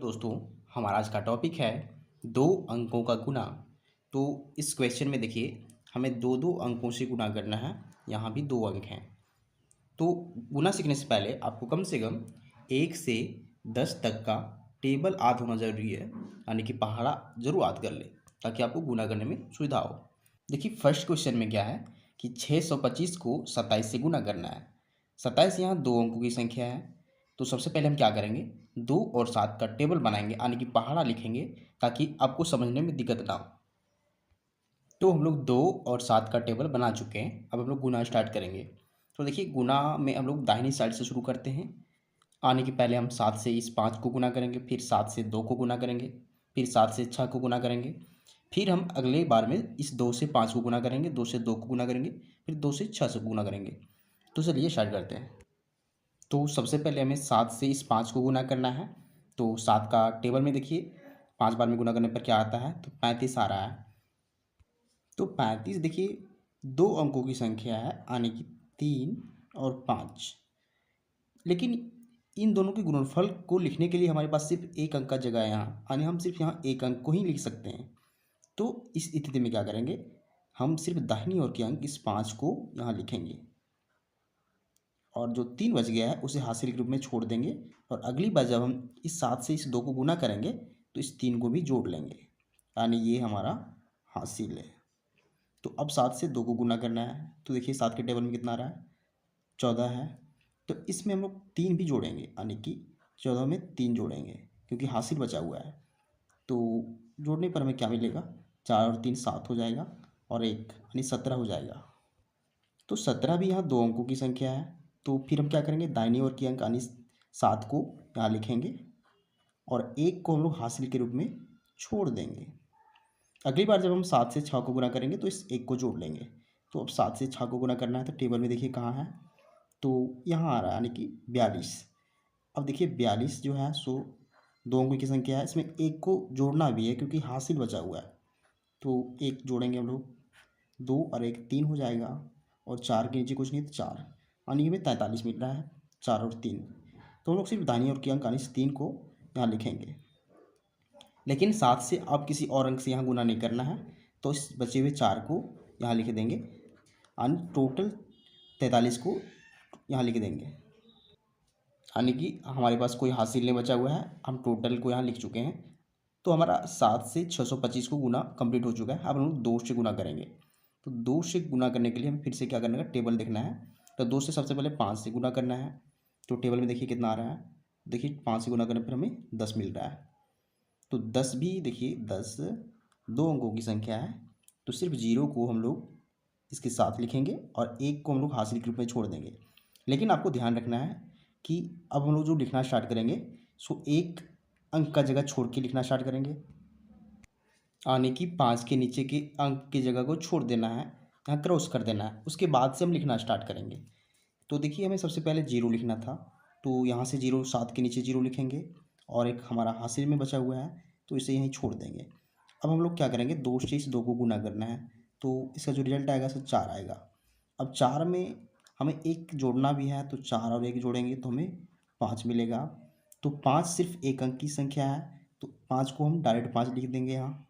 दोस्तों, हमारा आज का टॉपिक है दो अंकों का गुना। तो इस क्वेश्चन में देखिए, हमें दो दो अंकों से गुना करना है। यहाँ भी दो अंक हैं। तो गुना सीखने से पहले आपको कम से कम 1 से 10 तक का टेबल याद होना ज़रूरी है, यानी कि पहाड़ा जरूर याद कर ले, ताकि आपको गुना करने में सुविधा हो। देखिए, फर्स्ट क्वेश्चन में क्या है कि 625 को 27 से गुना करना है। 27 यहाँ दो अंकों की संख्या है। तो सबसे पहले हम क्या करेंगे, 2 और 7 का टेबल बनाएंगे, यानी कि पहाड़ा लिखेंगे, ताकि आपको समझने में दिक्कत ना हो। तो हम लोग 2 और 7 का टेबल बना चुके हैं। अब हम लोग गुना स्टार्ट करेंगे। तो देखिए, गुना में हम लोग दाहिनी साइड से शुरू करते हैं। आने के पहले हम 7 से इस 5 को गुना करेंगे, फिर 7 से 2 को गुना करेंगे, फिर 7 से 6 को गुना करेंगे, फिर हम अगले बार में इस 2 से 5 को गुना करेंगे, 2 से 2 को गुना करेंगे, फिर 2 से 6 से गुना करेंगे। तो चलिए स्टार्ट करते हैं। तो सबसे पहले हमें 7 से इस 5 को गुना करना है। तो 7 का टेबल में देखिए, 5 बार में गुना करने पर क्या आता है, तो 35 आ रहा है। तो 35 देखिए दो अंकों की संख्या है, यानी कि 3 और 5। लेकिन इन दोनों के गुणनफल को लिखने के लिए हमारे पास सिर्फ एक अंक का जगह है यहाँ, यानी हम सिर्फ यहाँ एक अंक को ही लिख सकते हैं। तो इस स्थिति में क्या करेंगे, हम सिर्फ दाहिनी ओर के अंक इस 5 को यहाँ लिखेंगे, और जो 3 बच गया है उसे हासिल के रूप में छोड़ देंगे। और अगली बार जब हम इस 7 से इस 2 को गुना करेंगे, तो इस 3 को भी जोड़ लेंगे, यानी ये हमारा हासिल है। तो अब 7 से 2 को गुना करना है। तो देखिए 7 के टेबल में कितना आ रहा है, 14 है। तो इसमें हम लोग 3 भी जोड़ेंगे, यानी कि 14 में 3 जोड़ेंगे, क्योंकि हासिल बचा हुआ है। तो जोड़ने पर हमें क्या मिलेगा, 4 और 3 7 हो जाएगा, और एक यानी 17 हो जाएगा। तो 17 भी यहाँ दो अंकों की संख्या है। तो फिर हम क्या करेंगे, दाहिनी ओर की अंक यानी 7 को यहाँ लिखेंगे, और एक को हम लोग हासिल के रूप में छोड़ देंगे। अगली बार जब हम 7 से 6 को गुना करेंगे, तो इस एक को जोड़ लेंगे। तो अब 7 से 6 को गुना करना है, तो टेबल में देखिए कहाँ है, तो यहाँ आ रहा है, यानी कि 42। अब देखिए 42 जो है सो दो अंकों की संख्या है, इसमें एक को जोड़ना भी है क्योंकि हासिल बचा हुआ है। तो एक जोड़ेंगे हम लोग, 2 और 1 3 हो जाएगा, और 4 के नीचे कुछ नहीं तो 4, यानी हमें 43 मिल रहा है। 4 और 3, तो हम लोग सिर्फ दाहिनी ओर के अंक यानी 3 को यहाँ लिखेंगे। लेकिन 7 से अब किसी और अंक से यहाँ गुना नहीं करना है, तो इस बचे हुए 4 को यहाँ लिख देंगे, यानी टोटल 43 को यहाँ लिख देंगे, यानी कि हमारे पास कोई हासिल नहीं बचा हुआ है, हम टोटल को यहाँ लिख चुके हैं। तो हमारा 7 से 625 को गुना कंप्लीट हो चुका है। अब हम लोग 2 से गुना करेंगे। तो 2 से गुना करने के लिए हमें फिर से क्या करना है, टेबल देखना है। तो 2 से सबसे पहले 5 से गुना करना है। तो टेबल में देखिए कितना आ रहा है, देखिए 5 से गुना करने पर हमें 10 मिल रहा है। तो 10 भी देखिए 10 दो अंकों की संख्या है। तो सिर्फ 0 को हम लोग इसके साथ लिखेंगे, और एक को हम लोग हासिल के रूप में छोड़ देंगे। लेकिन आपको ध्यान रखना है कि अब हम लोग जो लिखना स्टार्ट करेंगे, सो एक अंक का जगह छोड़ के लिखना स्टार्ट करेंगे, यानी कि 5 के नीचे के अंक की जगह को छोड़ देना है, यहाँ क्रॉस कर देना है। उसके बाद से हम लिखना स्टार्ट करेंगे। तो देखिए हमें सबसे पहले 0 लिखना था, तो यहाँ से 0, 7 के नीचे 0 लिखेंगे, और एक हमारा हासिल में बचा हुआ है, तो इसे यहीं छोड़ देंगे। अब हम लोग क्या करेंगे, 2 से इस 2 को गुना करना है। तो इसका जो रिजल्ट आएगा सो 4 आएगा। अब 4 में हमें एक जोड़ना भी है, तो 4 और 1 जोड़ेंगे तो हमें 5 मिलेगा। तो 5 सिर्फ एक अंक की संख्या है, तो 5 को हम डायरेक्ट 5 लिख देंगे यहाँ।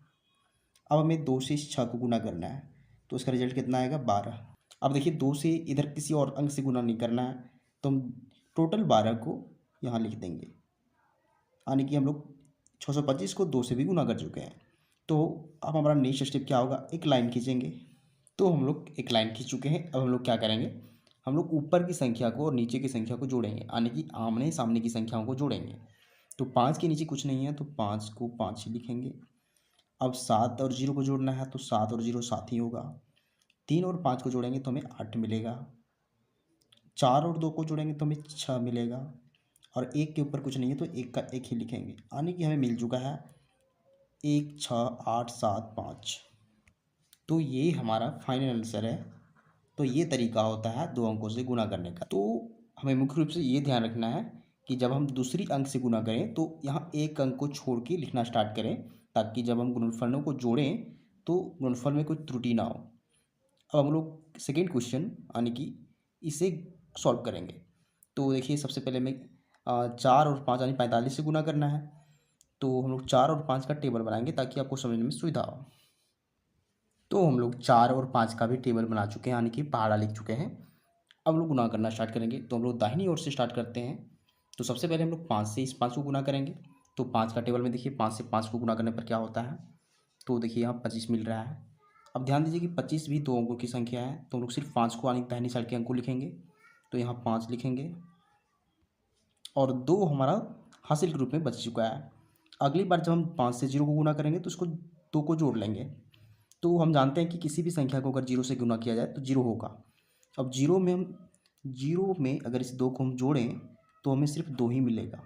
अब हमें 2 से इस 6 को गुना करना है, तो इसका रिजल्ट कितना आएगा, 12। अब देखिए 2 से इधर किसी और अंक से गुना नहीं करना है, तो हम टोटल 12 को यहाँ लिख देंगे, यानी कि हम लोग 625 को 2 से भी गुना कर चुके हैं। तो अब हमारा नेक्स्ट स्टेप क्या होगा, एक लाइन खींचेंगे। तो हम लोग एक लाइन खींच चुके हैं। अब हम लोग क्या करेंगे, हम लोग ऊपर की संख्या को और नीचे की संख्या को जोड़ेंगे, यानी कि आमने सामने की संख्याओं को जोड़ेंगे। तो 5 के नीचे कुछ नहीं है, तो 5 को 5 ही लिखेंगे। अब 7 और 0 को जोड़ना है, तो 7 और 0 7 ही होगा। 3 और 5 को जोड़ेंगे तो हमें 8 मिलेगा। 4 और 2 को जोड़ेंगे तो हमें 6 मिलेगा, और एक के ऊपर कुछ नहीं है, तो एक का एक ही लिखेंगे, यानी कि हमें मिल चुका है 1 6 8 7 5। तो ये हमारा फाइनल आंसर है। तो ये तरीका होता है दो अंकों से गुना करने का। तो हमें मुख्य रूप से ये ध्यान रखना है कि जब हम दूसरी अंक से गुना करें, तो यहाँ एक अंक को छोड़ के लिखना स्टार्ट करें, ताकि जब हम गुणनफलों को जोड़ें तो गुणनफल में कोई त्रुटि ना हो। अब हम लोग सेकेंड क्वेश्चन यानी कि इसे सॉल्व करेंगे। तो देखिए सबसे पहले हमें 4 और 5 यानी 45 से गुना करना है। तो हम लोग 4 और 5 का टेबल बनाएंगे ताकि आपको समझने में सुविधा हो। तो हम लोग 4 और 5 का भी टेबल बना चुके हैं, यानी कि पहाड़ा लिख चुके हैं। अब हम लोग गुना करना स्टार्ट करेंगे। तो हम लोग दाहिनी ओर से स्टार्ट करते हैं। तो सबसे पहले हम लोग 5 से इस 5 को गुना करेंगे। तो 5 का टेबल में देखिए 5 से 5 को गुना करने पर क्या होता है, तो देखिए यहाँ 25 मिल रहा है। अब ध्यान दीजिए कि 25 भी 2 अंकों की संख्या है, तो हम लोग सिर्फ 5 को यानी दाहिनी साइड के अंक को लिखेंगे। तो यहाँ 5 लिखेंगे और 2 हमारा हासिल के रूप में बच चुका है। अगली बार जब हम 5 से 0 को गुना करेंगे तो उसको 2 को जोड़ लेंगे। तो हम जानते हैं कि किसी भी संख्या को अगर 0 से गुना किया जाए तो 0 होगा। अब 0 में अगर इस 2 को हम जोड़ें तो हमें सिर्फ 2 ही मिलेगा।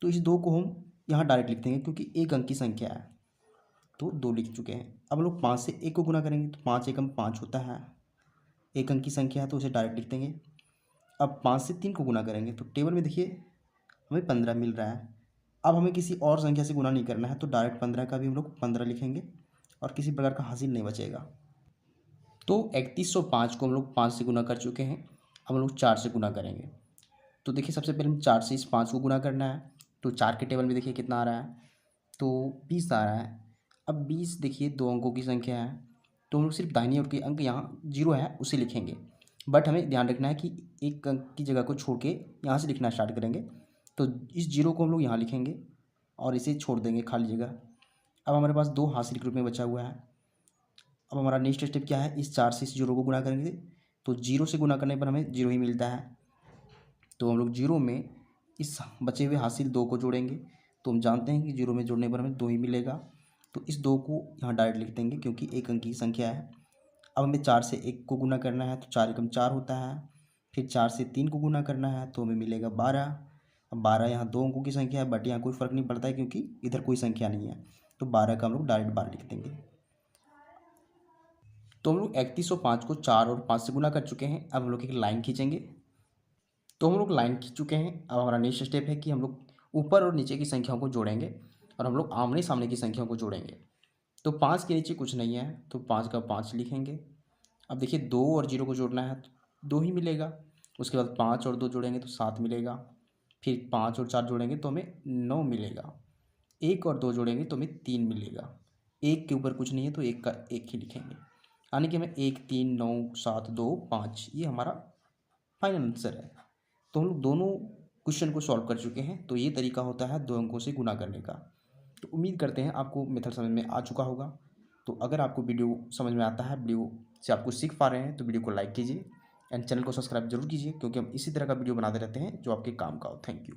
तो इस 2 को हम यहाँ डायरेक्ट लिख देंगे क्योंकि एक अंक की संख्या है, तो 2 लिख चुके हैं। अब हम लोग 5 से 1 को गुना करेंगे तो 5 एकम 5 होता है, एक अंक की संख्या है तो उसे डायरेक्ट लिख देंगे। अब 5 से 3 को गुना करेंगे तो टेबल में देखिए हमें 15 मिल रहा है। अब हमें किसी और संख्या से गुना नहीं करना है, तो डायरेक्ट 15 का भी हम लोग 15 लिखेंगे और किसी प्रकार का हासिल नहीं बचेगा। तो 3105 को हम लोग 5 से गुना कर चुके हैं। अब हम लोग 4 से गुना करेंगे। तो देखिए सबसे पहले हम 4 से इस 5 को गुना करना है। तो 4 के टेबल में देखिए कितना आ रहा है, तो 20 आ रहा है। अब 20 देखिए 2 अंकों की संख्या है, तो हम लोग सिर्फ दाहिनी ओर के अंक यहाँ 0 है उसे लिखेंगे। बट हमें ध्यान रखना है कि एक अंक की जगह को छोड़ के यहाँ से लिखना स्टार्ट करेंगे। तो इस 0 को हम लोग यहाँ लिखेंगे और इसे छोड़ देंगे खाली जगह। अब हमारे पास 2 हासिल के रूप में बचा हुआ है। अब हमारा नेक्स्ट स्टेप क्या है, इस 4 से इस 0 को गुना करेंगे। तो 0 से गुना करने पर हमें 0 ही मिलता है। तो हम लोग 0 में इस बचे हुए हासिल 2 को जोड़ेंगे। तो हम जानते हैं कि 0 में जोड़ने पर हमें 2 ही मिलेगा। तो इस 2 को यहाँ डायरेक्ट लिख देंगे क्योंकि एक अंक की संख्या है। अब हमें 4 से 1 को गुना करना है, तो 4 एकम 4 होता है। फिर 4 से 3 को गुना करना है तो हमें मिलेगा 12। अब 12 यहाँ 2 अंकों की संख्या है, बट यहाँ कोई फ़र्क नहीं पड़ता है क्योंकि इधर कोई संख्या नहीं है। तो 12 का हम लोग डायरेक्ट 12 लिख देंगे। तो हम लोग 3105 को 4 और 5 से गुना कर चुके हैं। अब हम लोग एक लाइन खींचेंगे। तो हम लोग लाइन खींच चुके हैं। अब हमारा नेक्स्ट स्टेप है कि हम लोग ऊपर और नीचे की संख्याओं को जोड़ेंगे और हम लोग आमने सामने की संख्याओं को जोड़ेंगे। तो 5 के नीचे कुछ नहीं है, तो 5 का 5 लिखेंगे। अब देखिए 2 और 0 को जोड़ना है तो 2 ही मिलेगा। उसके बाद 5 और 2 जोड़ेंगे तो 7 मिलेगा। फिर 5 और 4 जोड़ेंगे तो हमें 9 मिलेगा। 1 और 2 जोड़ेंगे तो हमें 3 मिलेगा। 1 के ऊपर कुछ नहीं है तो 1 का 1 ही लिखेंगे, यानी कि हमें 1 3 9 7 2 5 ये हमारा फाइनल आंसर है। तो हम लोग दोनों क्वेश्चन को सॉल्व कर चुके हैं। तो ये तरीका होता है 2 अंकों से गुना करने का। तो उम्मीद करते हैं आपको मेथड समझ में आ चुका होगा। तो अगर आपको वीडियो समझ में आता है, वीडियो से आप कुछ सीख पा रहे हैं, तो वीडियो को लाइक कीजिए एंड चैनल को सब्सक्राइब जरूर कीजिए क्योंकि हम इसी तरह का वीडियो बनाते रहते हैं जो आपके काम का हो। Thank you.